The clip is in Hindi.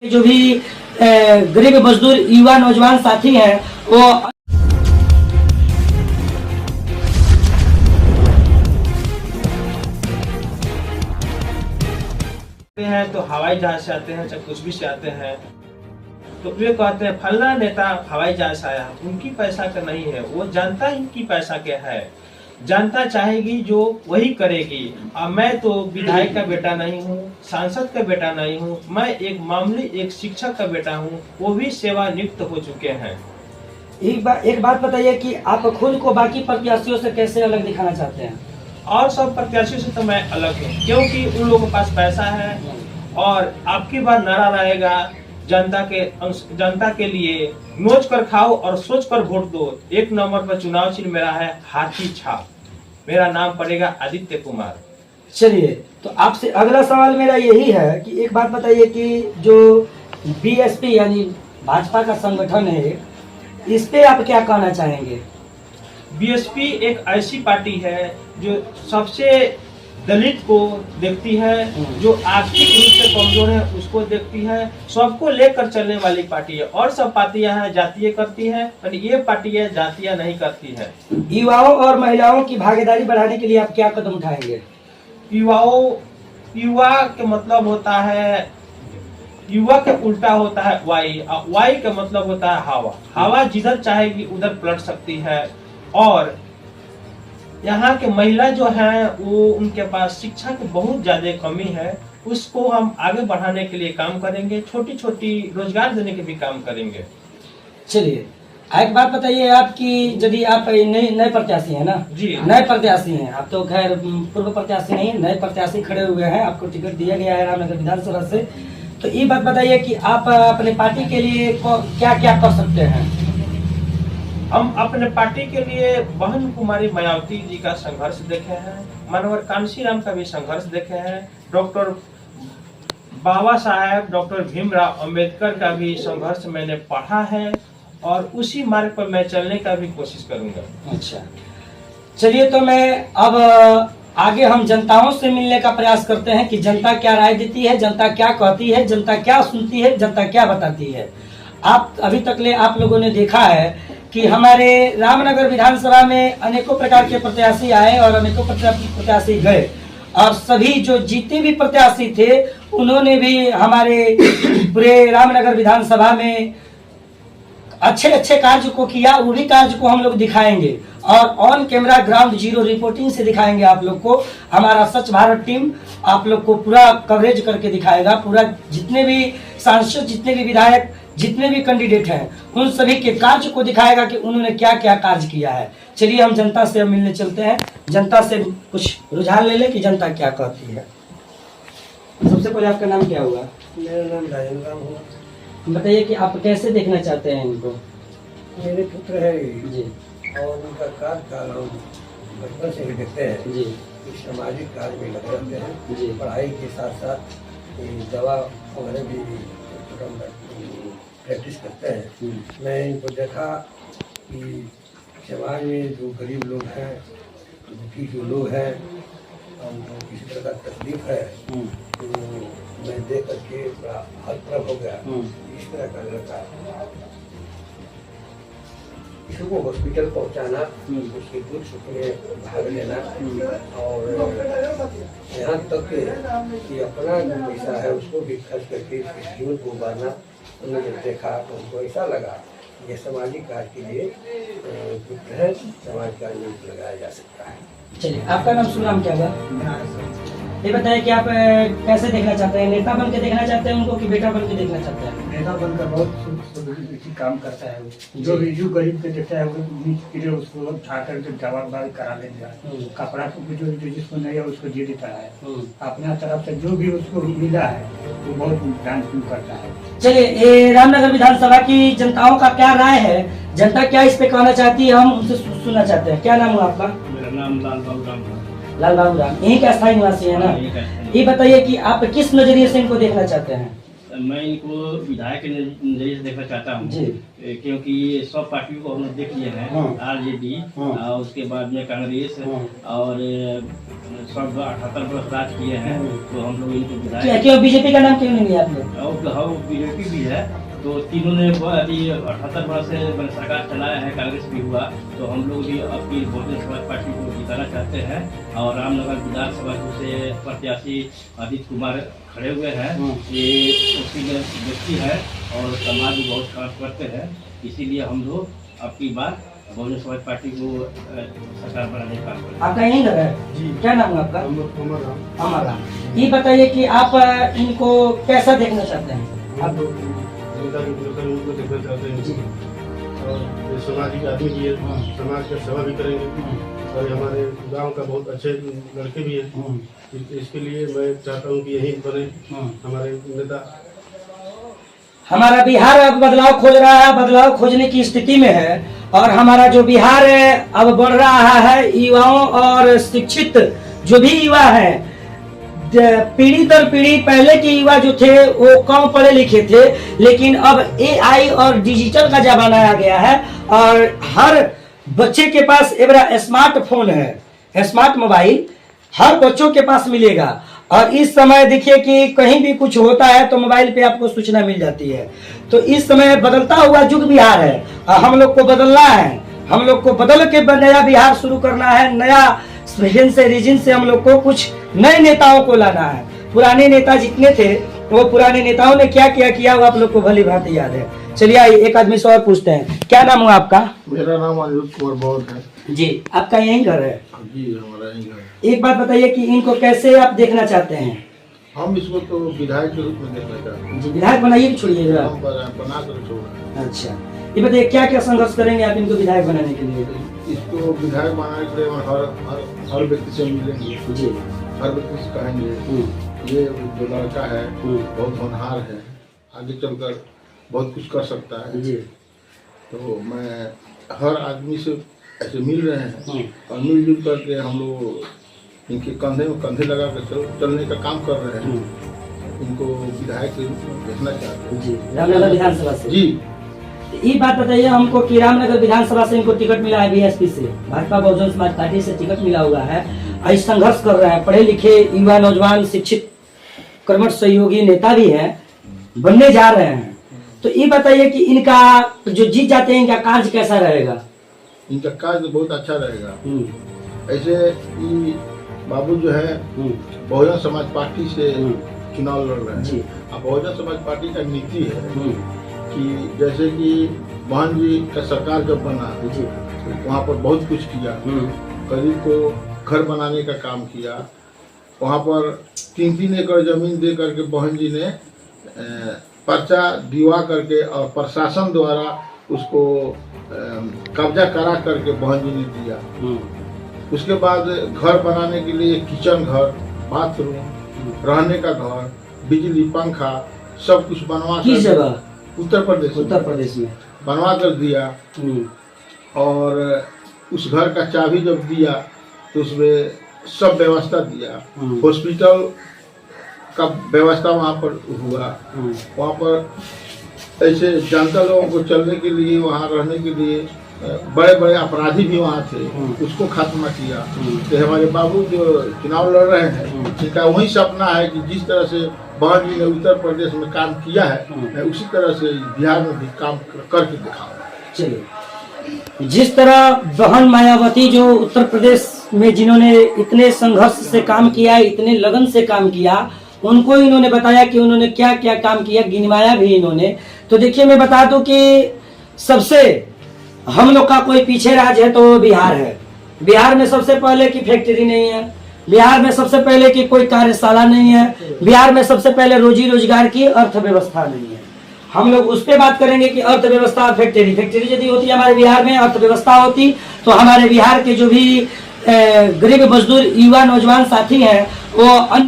जो भी गरीब मजदूर युवा नौजवान साथी हैं वो हैं तो हवाई जहाज से आते हैं, चाहे कुछ भी से आते हैं, तो वे कहते हैं फलना नेता हवाई जहाज से आया। उनकी पैसा का नहीं है, वो जनता ही की पैसा के है। जनता चाहेगी जो वही करेगी। अब मैं तो विधायक का बेटा नहीं हूँ, सांसद का बेटा नहीं हूँ, मैं एक मामूली एक शिक्षक का बेटा हूँ, वो भी सेवानिवृत्त हो चुके हैं। एक बात बताइए कि आप खुद को बाकी प्रत्याशियों से कैसे अलग दिखाना चाहते हैं? और सब प्रत्याशियों से तो मैं अलग हूँ, क्योंकि उन लोगों के पास पैसा है और आपकी बार नारा रहेगा जनता के लिए नोच कर खाओ और सोच कर वोट दो। 1 नंबर पर चुनाव चिन्ह मेरा है हाथी छाप, मेरा नाम पड़ेगा आदित्य कुमार। चलिए, तो आपसे अगला सवाल मेरा यही है कि एक बात बताइए कि जो बीएसपी यानी भाजपा का संगठन है, इस पे आप क्या कहना चाहेंगे? बीएसपी एक ऐसी पार्टी है जो सबसे दलित को देखती है, जो आर्थिक रूप से कमजोर है उसको देखती है, सबको लेकर चलने वाली पार्टी है। और सब पार्टियां हैं जातीय करती है, और ये पार्टी है जातीय नहीं करती है। युवाओं और महिलाओं की भागीदारी बढ़ाने के लिए आप क्या कदम उठाएंगे? युवा के मतलब होता है, युवा के उल्टा होता है वाई, वाई का मतलब होता है हवा। हवा जिधर चाहेगी उधर पलट सकती है। और यहाँ के महिला जो हैं वो उनके पास शिक्षा की बहुत ज्यादा कमी है, उसको हम आगे बढ़ाने के लिए काम करेंगे, छोटी छोटी रोजगार देने के भी काम करेंगे। चलिए, एक बात बताइए आपकी, यदि आप नए प्रत्याशी हैं ना? जी, नए प्रत्याशी हैं आप, तो खैर पूर्व प्रत्याशी नहीं, नए प्रत्याशी खड़े हुए हैं, आपको टिकट दिया गया है रामनगर विधानसभा से। तो ये बात बताइए कि आप अपने पार्टी के लिए क्या क्या कर सकते हैं? हम अपने पार्टी के लिए बहन कुमारी मायावती जी का संघर्ष देखे हैं, मनोहर कांशीराम का भी संघर्ष देखे हैं, डॉक्टर बाबा साहेब डॉक्टर भीमराव अंबेडकर का भी संघर्ष मैंने पढ़ा है और उसी मार्ग पर मैं चलने का भी कोशिश करूंगा। अच्छा, चलिए, तो मैं अब आगे हम जनताओं से मिलने का प्रयास करते हैं कि जनता क्या राय देती है, जनता क्या कहती है, जनता क्या सुनती है, जनता क्या बताती है। आप अभी तक ले आप लोगों ने देखा है कि हमारे रामनगर विधानसभा में अनेकों प्रकार के प्रत्याशी आए और अनेकों प्रत्याशी गए, और सभी जो जीते भी प्रत्याशी थे उन्होंने भी हमारे पूरे रामनगर विधानसभा में अच्छे अच्छे कार्य को किया। उन्हीं कार्य को हम लोग दिखाएंगे और on camera ground zero reporting से दिखाएंगे आप लोग को। हमारा स्वच्छ भारत टीम आप लोग को पूरा कवरेज करके दिखाएगा, पूरा जितने भी सांसद, जितने भी विधायक, जितने भी कैंडिडेट हैं, उन सभी के कार्य को दिखाएगा कि उन्होंने क्या क्या कार्य किया है। चलिए, हम जनता से मिलने चलते हैं, जनता से कुछ रुझान ले लें कि जनता क्या कहती है। सबसे पहले आपका नाम क्या हुआ? मेरा नाम राजेंद्र राम हुआ। बताइए कि आप कैसे देखना चाहते हैं इनको? मेरे पुत्र है जी, और उनका कार्यकाल हम बचपन से ही देखते हैं जी, कि सामाजिक कार्य में लगे रहते हैं जी। पढ़ाई के साथ साथ दवा वगैरह भी प्रैक्टिस करते हैं। मैं इनको देखा कि समाज में जो गरीब लोग हैं, दुखी जो लोग हैं, उनको किसी तरह का तकलीफ है, तो मैं देख करके बड़ा हतप्रभ हो गया। इस तरह का लड़का, इसको हॉस्पिटल पहुंचाना, उसके दुख सुख में भाग लेना, और यहाँ तक कि अपना जो पैसा है उसको भी खर्च करके इसके जीवन को उबारना, उन्होंने जब देखा तो उनको ऐसा लगा ये सामाजिक कार्य के लिए है, समाज कार्य में लगाया जा सकता है। चलिए, आपका नाम सुनाम क्या हुआ? ये बताइए कि आप कैसे देखना चाहते हैं? नेता बन के देखना चाहते हैं उनको कि बेटा बन के देखना चाहते हैं? नेता बनकर बहुत काम करता है वो, जो भी जो गरीब के देखता है वो उसको उठा करके दवा करा लेता है, कपड़ा जो जिसको नहीं है उसको दे देता है, अपना तरफ से जो भी उसको मिला है वो बहुत दान करता है। चलिए, ये रामनगर विधानसभा की जनताओं का क्या राय है, जनता क्या इस पे कहना चाहती है, हम उनसे सुनना चाहते हैं। क्या नाम हुआ आपका? मेरा नाम लाल बाबू राम। लाल बाबू राम, यहीं का स्थायी निवासी है ना? ये बताइए कि आप किस नजरिए से इनको देखना चाहते हैं? मैं इनको विधायक के नजरिए से देखना चाहता हूँ जी। क्योंकि सब पार्टियों को हम लोग देख लिए हैं, आरजेडी और उसके बाद में कांग्रेस और सब 78 वर्ष राज किए हैं, तो हम लोग इनको विधायक। क्यों बीजेपी का नाम क्यों नहीं लिया आपने? और बीजेपी भी है, तो तीनों ने अभी 78 वर्ष से सरकार चलाया है, कांग्रेस भी हुआ, तो हम लोग भी अपनी बहुजन समाज पार्टी को जिताना चाहते हैं। और रामनगर विधानसभा से प्रत्याशी आदित्य कुमार खड़े हुए हैं, ये उसी व्यक्ति है और समाज भी बहुत काम करते हैं, इसीलिए हम लोग अपनी बार बहुजन समाज पार्टी को सरकार बनाने का काम करते हैं। आपका यही घर है जी? क्या नाम है आपका? अमर राम। ये बताइए कि आप इनको कैसा देखना चाहते हैं? आप जनता के प्रदर्शन उनको देखना चाहते हैं और ये सामाजिक आदमी भी है, समाज का सेवा भी करेंगे और हमारे गांव का बहुत अच्छे लड़के भी हैं। इसके लिए मैं चाहता हूं कि यही बने हमारे नेता। हमारा बिहार अब बदलाव खोज रहा है, बदलाव खोजने की स्थिति में है और हमारा जो बिहार है अब बढ़ रहा है। युवाओं और शिक्षित जो भी युवा है, पीढ़ी दर पीढ़ी पहले के युवा जो थे वो कम पढ़े लिखे थे, लेकिन अब AI और डिजिटल का जमाना आ गया है और हर बच्चे के पास एक बड़ा स्मार्टफोन है, स्मार्ट मोबाइल हर बच्चों के पास मिलेगा। और इस समय देखिए कि कहीं भी कुछ होता है तो मोबाइल पे आपको सूचना मिल जाती है। तो इस समय बदलता हुआ युग बिहार है और हम लोग को बदलना है, हम लोग को बदल के नया बिहार शुरू करना है। नया विजन से रीजन से हम लोग को कुछ नए नेताओं को लाना है। पुराने नेता जितने थे वो पुराने नेताओं ने क्या क्या किया वो आप लोग को भली भांति याद है। चलिए आइए एक आदमी से और पूछते हैं, क्या नाम हुआ आपका? मेरा नाम अनिरुद्ध कुमार बौद्ध है जी। आपका यही घर है जी? हमारा यही घर है। एक बात बताइए कि इनको कैसे आप देखना चाहते हैं? हम इसको तो विधायक के रूप में देखना चाहते हैं। जी, विधायक बनाइए, छोड़िएगा। हम बना कर छोड़ा। अच्छा, ये बताइए क्या क्या संघर्ष करेंगे आप इनको विधायक बनाने के लिए? इसको विधायक बनाने के लिए हर व्यक्ति से मिलेंगे जी, हर व्यक्ति से कहेंगे ये जो लड़का है बहुत होनहार है, आगे चलकर बहुत कुछ कर सकता है जी। तो मैं हर आदमी से ऐसे मिल रहे हैं और मिलजुल करके हम लोग इनके कंधे में कंधे लगा कर चलने का काम कर रहे हैं। इनको विधायक के रूप में देखना चाहते हैं जी। रामनगर विधानसभा से जी। ये बात बताइए हमको कि रामनगर विधानसभा से इनको टिकट मिला है, BSP से, भाजपा बहुजन समाज पार्टी से टिकट मिला हुआ है। आज संघर्ष कर रहे हैं, पढ़े लिखे युवा नौजवान शिक्षित कर्मठ सहयोगी नेता भी है, बनने जा रहे हैं। तो ये बताइए कि इनका जो जीत जाते हैं इनका कार्य कैसा रहेगा? इनका कार्य बहुत अच्छा रहेगा। ऐसे कि बाबू जो है बहुजन समाज पार्टी से चुनाव लड़ रहे हैं। अब बहुजन समाज पार्टी का नीति है कि जैसे कि मोहन जी का सरकार जब बना वहाँ पर बहुत कुछ किया, गरीब को घर बनाने का काम किया, वहाँ पर 3-3 एकड़ जमीन दे करके मोहन जी ने पर्चा दिवा करके और प्रशासन द्वारा उसको कब्जा करा करके मोहन जी ने दिया। उसके बाद घर बनाने के लिए किचन घर, बाथरूम, रहने का घर, बिजली, पंखा सब कुछ बनवा किस जगह? उत्तर प्रदेश में बनवा कर दिया। और उस घर का चाबी जब दिया तो उसमें सब व्यवस्था दिया। हॉस्पिटल का व्यवस्था वहाँ पर हुआ। वहाँ पर ऐसे जनता लोगों को चलने के लिए, वहाँ रहने के लिए बड़े बड़े अपराधी भी वहाँ थे, उसको खात्मा किया। तो हमारे बाबू जो चुनाव लड़ रहे हैं जिनका वही सपना है कि जिस तरह से बहन जी ने उत्तर प्रदेश में काम किया है मैं उसी तरह से बिहार में भी काम करके दिखाऊंगा। चलिए, जिस तरह बहन मायावती जो उत्तर प्रदेश में जिन्होंने इतने संघर्ष से काम किया, इतने लगन से काम किया, उनको इन्होंने बताया कि उन्होंने क्या क्या काम किया, गिनवाया भी इन्होंने। तो देखिए मैं बता दूं कि सबसे हम लोग का कोई पीछे राज्य है तो बिहार है। बिहार में सबसे पहले की फैक्ट्री नहीं है, बिहार में सबसे पहले की कोई कार्यशाला नहीं है, बिहार में सबसे पहले रोजी रोजगार की अर्थव्यवस्था नहीं है। हम लोग उस पर बात करेंगे कि अर्थव्यवस्था और फैक्ट्री यदि होती हमारे बिहार में, अर्थव्यवस्था होती तो हमारे बिहार के जो भी गरीब मजदूर युवा नौजवान साथी हैं वो अन्य